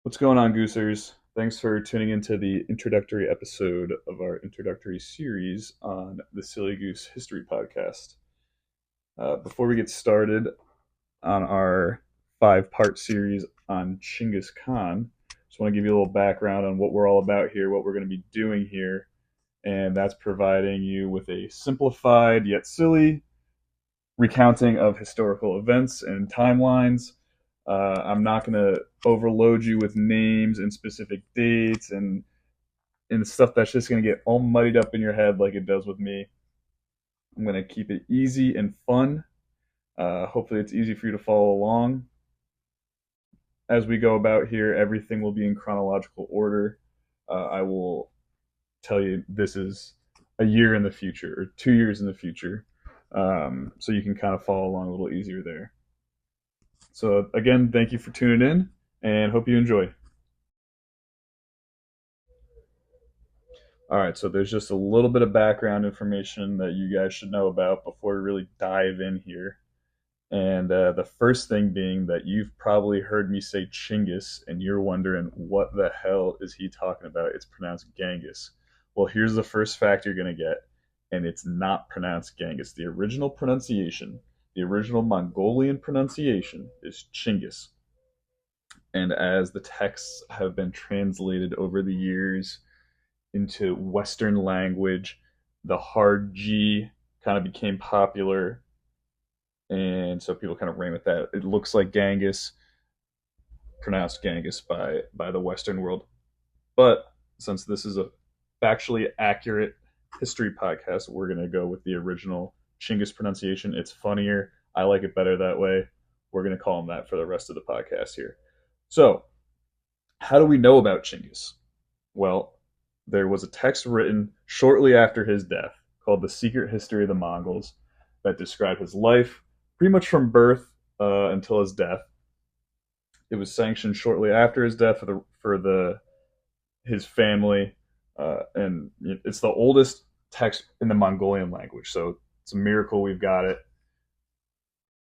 What's going on, Goosers? Thanks for tuning into the introductory episode of our introductory series on the Silly Goose History Podcast. Before we get started on our five-part series on Chinggis Khan, just want to give you a little background on what we're all about here, what we're going to be doing here, and that's providing you with a simplified yet silly recounting of historical events and timelines. I'm not going to overload you with names and specific dates and stuff that's just going to get all muddied up in your head like it does with me. I'm going to keep it easy and fun. Hopefully, it's easy for you to follow along. As we go about here, everything will be in chronological order. I will tell you this is a year in the future or 2 years in the future, so you can kind of follow along a little easier there. So again, thank you for tuning in and hope you enjoy. All right, so there's just a little bit of background information that you guys should know about before we really dive in here. And the first thing being that you've probably heard me say Chinggis, and you're wondering what the hell is he talking about? It's pronounced Genghis. Well, here's the first fact you're going to get, and it's not pronounced Genghis. The original pronunciation, the original Mongolian pronunciation, is Chinggis. And as the texts have been translated over the years into Western language, the hard G kind of became popular, and so people kind of ran with that. It looks like Genghis, pronounced Genghis by the Western world. But since this is a factually accurate history podcast, we're going to go with the original Chinggis pronunciation. It's funnier. I like it better that way. We're going to call him that for the rest of the podcast here. So, how do we know about Chinggis? Well, there was a text written shortly after his death called The Secret History of the Mongols that described his life pretty much from birth until his death. It was sanctioned shortly after his death for his family, and it's the oldest text in the Mongolian language. So it's a miracle we've got it.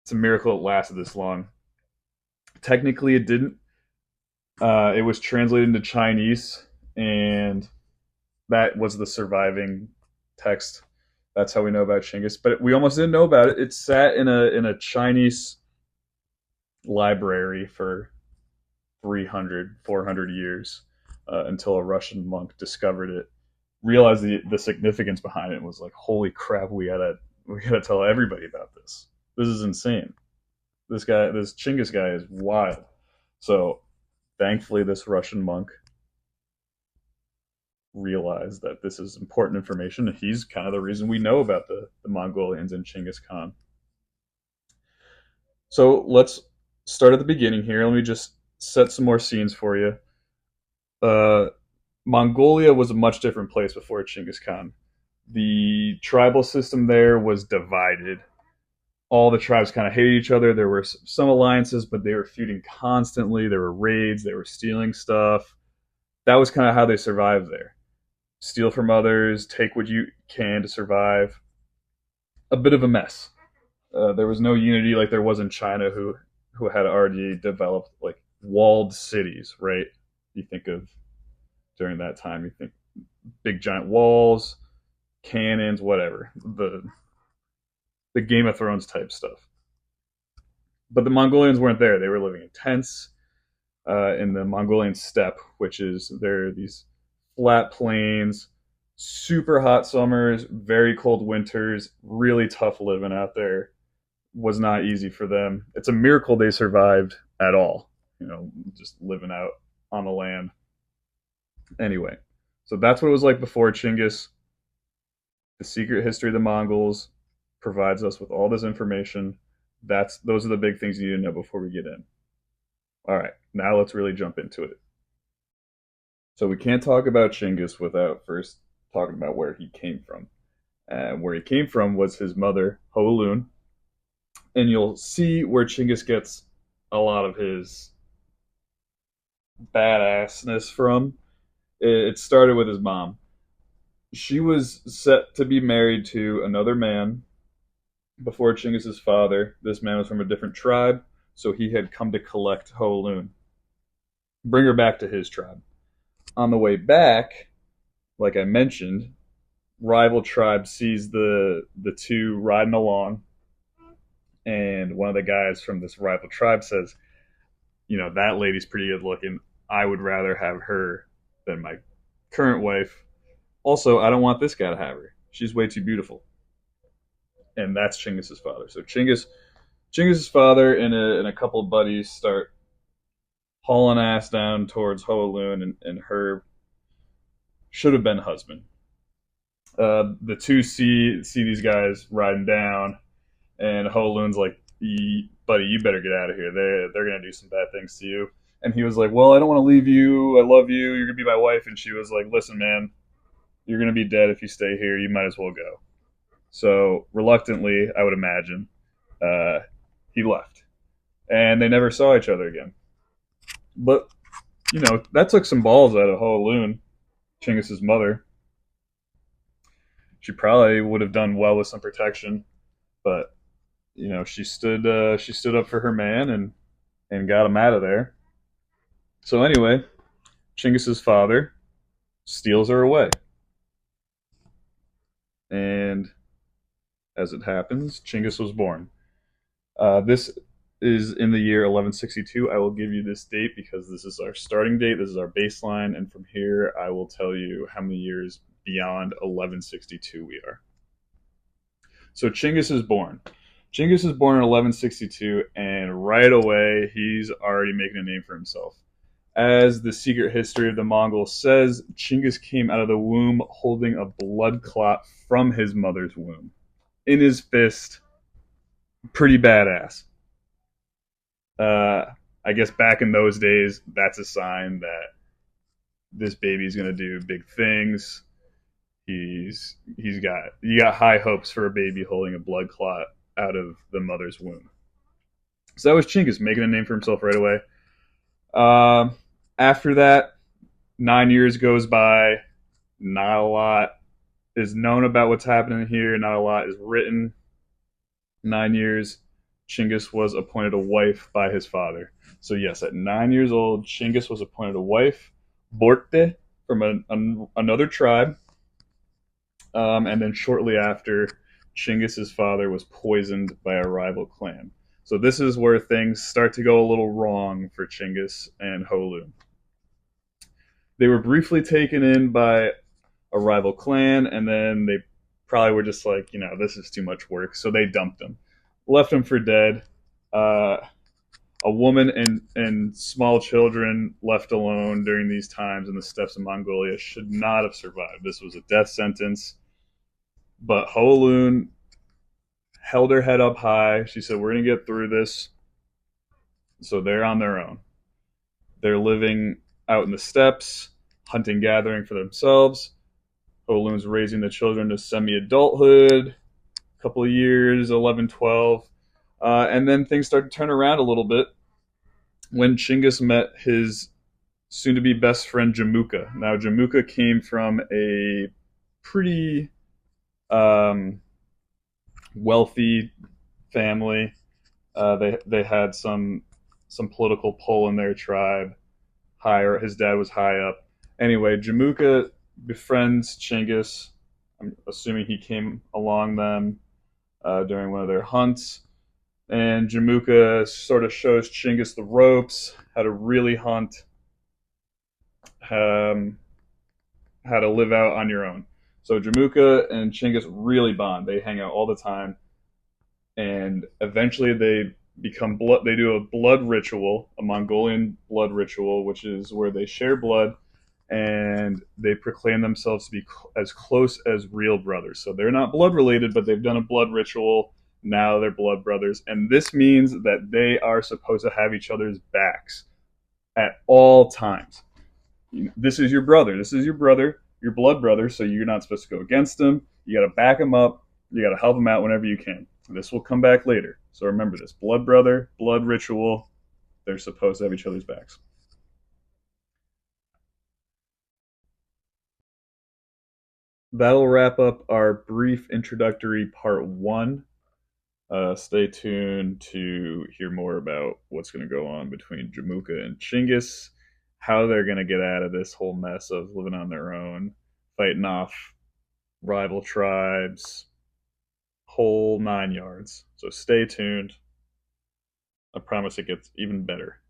It's a miracle it lasted this long. Technically, it didn't. It was translated into Chinese, and that was the surviving text. That's how we know about Chinggis. But we almost didn't know about it. It sat in a Chinese library for 300, 400 years until a Russian monk discovered it, realized the significance behind it, and was like, "Holy crap, we gotta tell everybody about this. This is insane. This Chinggis guy is wild." So, thankfully, this Russian monk realized that this is important information, and he's kind of the reason we know about the Mongolians and Chinggis Khan. So let's start at the beginning here. Let me just set some more scenes for you. Mongolia was a much different place before Chinggis Khan. The tribal system there was divided. All the tribes kind of hated each other. There were some alliances, but they were feuding constantly. There were raids. They were stealing stuff. That was kind of how they survived there. Steal from others, take what you can to survive. A bit of a mess. There was no unity like there was in China, who had already developed like walled cities, right? You think of during that time, you think big giant walls, cannons, whatever. The Game of Thrones type stuff. But the Mongolians weren't there. They were living in tents in the Mongolian steppe, which is there are these flat plains, super hot summers, very cold winters, really tough living out there. Was not easy for them. It's a miracle they survived at all, just living out on the land. Anyway, so that's what it was like before Chinggis. The Secret History of the Mongols provides us with all this information. Those are the big things you need to know before we get in. All right, now let's really jump into it. So we can't talk about Chinggis without first talking about where he came from. Where he came from was his mother, Hoelun. And you'll see where Chinggis gets a lot of his badassness from. It started with his mom. She was set to be married to another man before Chinggis' father. This man was from a different tribe, so he had come to collect Hoelun. bring her back to his tribe. On the way back, like I mentioned, rival tribe sees the two riding along, and one of the guys from this rival tribe says, that lady's pretty good looking. I would rather have her than my current wife. Also, I don't want this guy to have her. She's way too beautiful. And that's Chinggis's father. So Chinggis's father and a couple of buddies start hauling ass down towards Hoaloon and her should have been husband. The two see these guys riding down, and Hoaloon's like, "Buddy, you better get out of here. They're gonna do some bad things to you." And he was like, "Well, I don't want to leave you. I love you. You're gonna be my wife." And she was like, "Listen, man, you're gonna be dead if you stay here. You might as well go." So reluctantly, I would imagine, uh, he left, and they never saw each other again. But that took some balls out of Hoaloon, Chinggis's mother. She probably would have done well with some protection, but she stood up for her man and got him out of there. So anyway, Chinggis's father steals her away, and as it happens, Chinggis was born. This is in the year 1162. I will give you this date because this is our starting date. This is our baseline, and from here, I will tell you how many years beyond 1162 we are. So Chinggis is born. Genghis is born in 1162, and right away he's already making a name for himself. As the secret history of the Mongols says, Chinggis came out of the womb holding a blood clot from his mother's womb in his fist. Pretty badass. I guess back in those days, that's a sign that this baby's gonna do big things. You got high hopes for a baby holding a blood clot out of the mother's womb. So that was Chinggis making a name for himself right away. After that, 9 years goes by. Not a lot is known about what's happening here. Not a lot is written. 9 years, Chinggis was appointed a wife by his father. So yes, at 9 years old, Chinggis was appointed a wife, Borte, from another tribe. And then shortly after, Chinggis's father was poisoned by a rival clan. So this is where things start to go a little wrong for Chinggis and Holu. They were briefly taken in by a rival clan, and then they probably were just like, this is too much work, so they dumped him, left him for dead. A woman and small children left alone during these times in the steppes of Mongolia should not have survived. This was a death sentence. But Hoaloon held her head up high. She said, "We're going to get through this." So they're on their own. They're living out in the steppes, hunting, gathering for themselves. Hoaloon's raising the children to semi-adulthood, a couple of years, 11, 12. And then things start to turn around a little bit when Chinggis met his soon-to-be best friend, Jamuka. Now, Jamuka came from a pretty wealthy family. They had some political pull in their tribe. Higher, his dad was high up. Anyway, Jamuka befriends Chinggis. I'm assuming he came along them during one of their hunts. And Jamuka sort of shows Chinggis the ropes, how to really hunt, how to live out on your own. So Jamuka and Chinggis really bond. They hang out all the time, and eventually they become blood. They do a blood ritual, a Mongolian blood ritual, which is where they share blood, and they proclaim themselves to be as close as real brothers. So they're not blood related, but they've done a blood ritual. Now they're blood brothers, and this means that they are supposed to have each other's backs at all times. This is your brother. This is your brother, your blood brother, so you're not supposed to go against him. You got to back him up. You got to help him out whenever you can. This will come back later. So remember this. Blood brother, blood ritual. They're supposed to have each other's backs. That'll wrap up our brief introductory part one. Stay tuned to hear more about what's going to go on between Jamuka and Chinggis, how they're going to get out of this whole mess of living on their own, fighting off rival tribes, whole 9 yards. So stay tuned. I promise it gets even better.